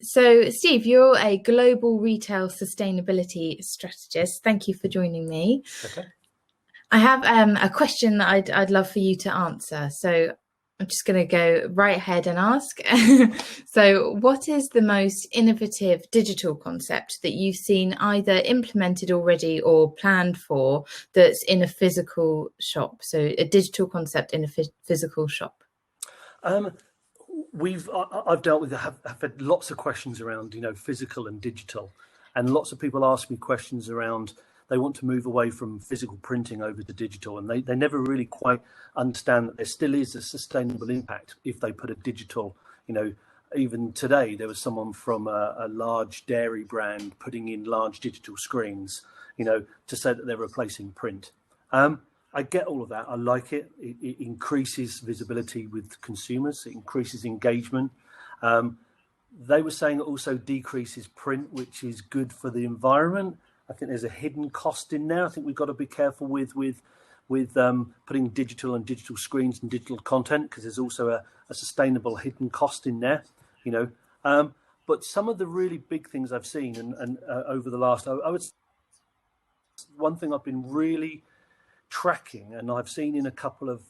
So, Steve, you're a global retail sustainability strategist. Thank you for joining me. Okay. I have a question that I'd love for you to answer. So, I'm just going to go right ahead and ask. So, what is the most innovative digital concept that you've seen either implemented already or planned for that's in a physical shop? So, a digital concept in a physical shop. Um, I've dealt with have had lots of questions around physical and digital, and lots of people ask me questions around they want to move away from physical printing over to digital, and they never really quite understand that there still is a sustainable impact if they put a digital. Even today there was someone from a large dairy brand putting in large digital screens, to say that they're replacing print. I get all of that. I like it. It increases visibility with consumers. It increases engagement. They were saying it also decreases print, which is good for the environment. I think there's a hidden cost in there. I think we've got to be careful with putting digital and digital screens and digital content, because there's also a sustainable hidden cost in there. But some of the really big things I've seen and over the last, I would, one thing I've been really tracking, and I've seen in a couple of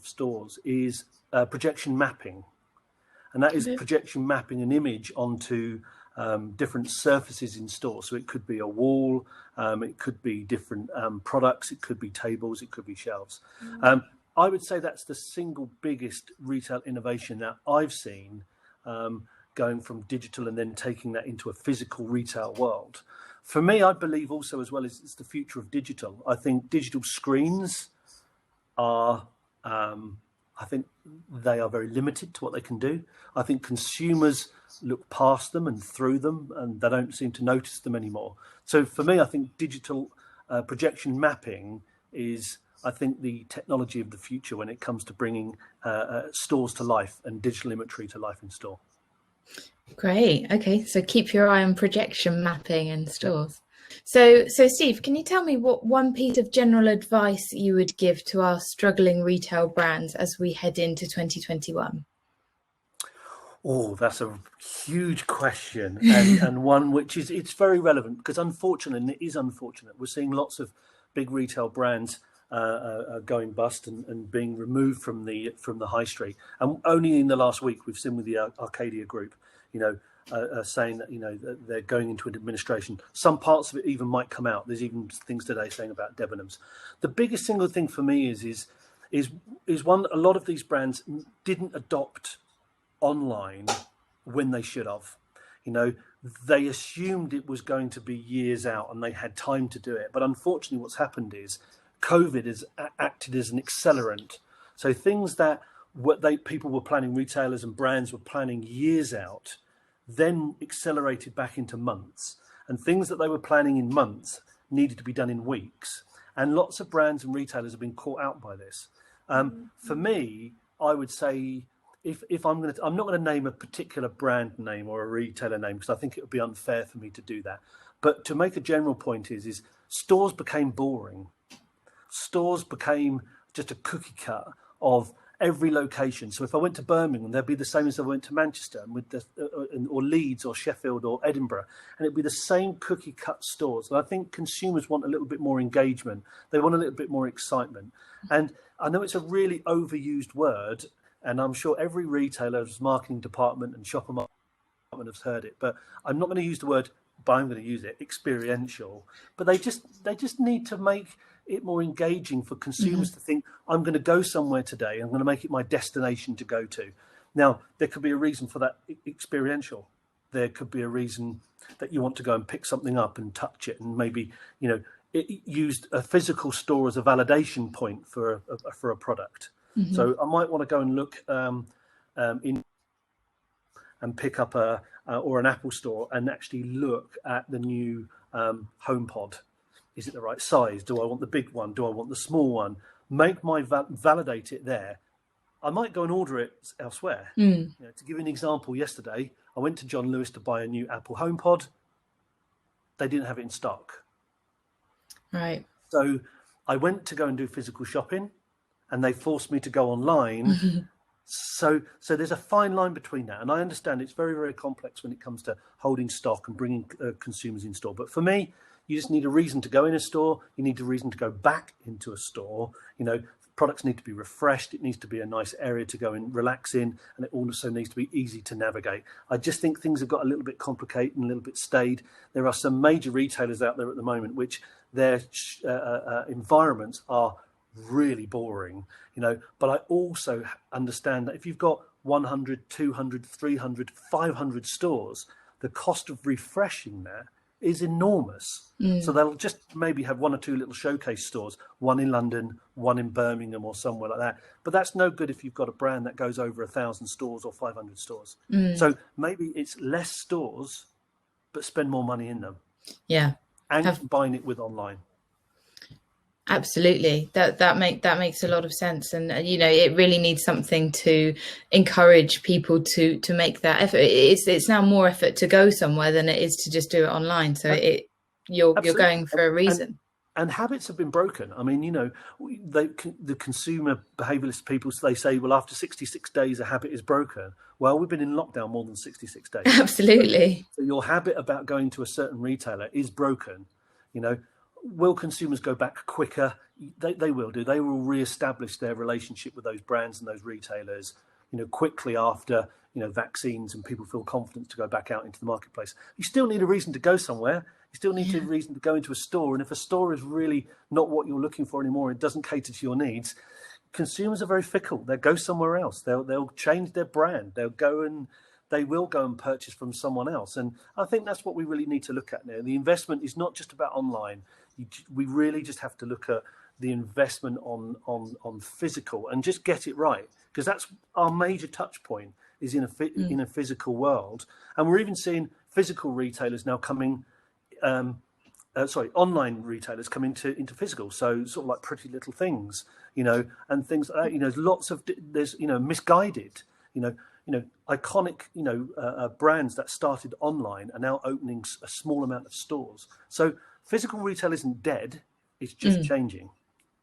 stores, is projection mapping, and that is projection mapping an image onto different surfaces in store. So it could be a wall, it could be different products, it could be tables, it could be shelves. I would say that's the single biggest retail innovation that I've seen, going from digital and then taking that into a physical retail world. For me, I believe also as well as it's the future of digital. I think digital screens are, I think they are very limited to what they can do. I think consumers look past them and through them, and they don't seem to notice them anymore. So for me, I think digital projection mapping is, I think, the technology of the future when it comes to bringing stores to life and digital imagery to life in store. Great. Okay. So keep your eye on projection mapping in stores. So Steve, can you tell me what one piece of general advice you would give to our struggling retail brands as we head into 2021? Oh, that's a huge question, and one which it's very relevant, because unfortunately, and it is unfortunate, we're seeing lots of big retail brands going bust and being removed from the high street. And only in the last week we've seen with the Arcadia Group, saying that that they're going into an administration. Some parts of it even might come out. There's even things today saying about Debenhams. The biggest single thing for me is one, a lot of these brands didn't adopt online when they should have. They assumed it was going to be years out and they had time to do it. But unfortunately, what's happened is COVID has acted as an accelerant. So things that people were planning, retailers and brands were planning years out, then accelerated back into months. And things that they were planning in months needed to be done in weeks. And lots of brands and retailers have been caught out by this. For me, I would say, if I'm not going to name a particular brand name or a retailer name, because I think it would be unfair for me to do that. But to make a general point is stores became boring. Stores became just a cookie cut of every location. So if I went to Birmingham, they'd be the same as if I went to Manchester, and or Leeds or Sheffield or Edinburgh, and it'd be the same cookie cut stores. And I think consumers want a little bit more engagement. They want a little bit more excitement. And I know it's a really overused word, and I'm sure every retailer's marketing department and shopper department has heard it, but I'm not going to use the word, but I'm going to use it, experiential. But they just need to make it more engaging for consumers to think, I'm going to go somewhere today, I'm going to make it my destination to go to. Now, there could be a reason for that experiential. There could be a reason that you want to go and pick something up and touch it, and maybe it used a physical store as a validation point for a product. So I might want to go and look in and pick up or an Apple store and actually look at the new HomePod. Is it the right size? Do I want the big one? Do I want the small one? Make my validate it there. I might go and order it elsewhere. To give you an example, yesterday I went to John Lewis to buy a new Apple HomePod. They didn't have it in stock. Right. So I went to go and do physical shopping, and they forced me to go online So there's a fine line between that, and I understand it's very, very complex when it comes to holding stock and bringing consumers in store. But for me, you just need a reason to go in a store. You need a reason to go back into a store. Products need to be refreshed. It needs to be a nice area to go and relax in, and it also needs to be easy to navigate. I just think things have got a little bit complicated and a little bit staid. There are some major retailers out there at the moment which their environments are really boring, but I also understand that if you've got 100, 200, 300, 500 stores, the cost of refreshing that is enormous. So they'll just maybe have one or two little showcase stores, one in London, one in Birmingham or somewhere like that. But that's no good if you've got a brand that goes over 1,000 stores or 500 stores. So maybe it's less stores, but spend more money in them. Yeah. And combine it with online. Absolutely. That makes a lot of sense. And, it really needs something to encourage people to make that effort. It's now more effort to go somewhere than it is to just do it online. So you're going for a reason. And habits have been broken. I mean, the consumer behaviouralist people, they say, well, after 66 days, a habit is broken. Well, we've been in lockdown more than 66 days. Absolutely. So your habit about going to a certain retailer is broken. Will consumers go back quicker? They will do. They will re-establish their relationship with those brands and those retailers, quickly after, vaccines and people feel confident to go back out into the marketplace. You still need a reason to go somewhere. You still need a reason to go into a store. And if a store is really not what you're looking for anymore, it doesn't cater to your needs, consumers are very fickle. They'll go somewhere else. They'll change their brand. They will go and purchase from someone else. And I think that's what we really need to look at now. The investment is not just about online. We really just have to look at the investment on physical and just get it right, because that's our major touch point is in a physical world. And we're even seeing physical retailers now coming, online retailers come into physical. So sort of like Pretty Little Things, and things like that. There's misguided, iconic, brands that started online are now opening a small amount of stores. So physical retail isn't dead; it's just changing.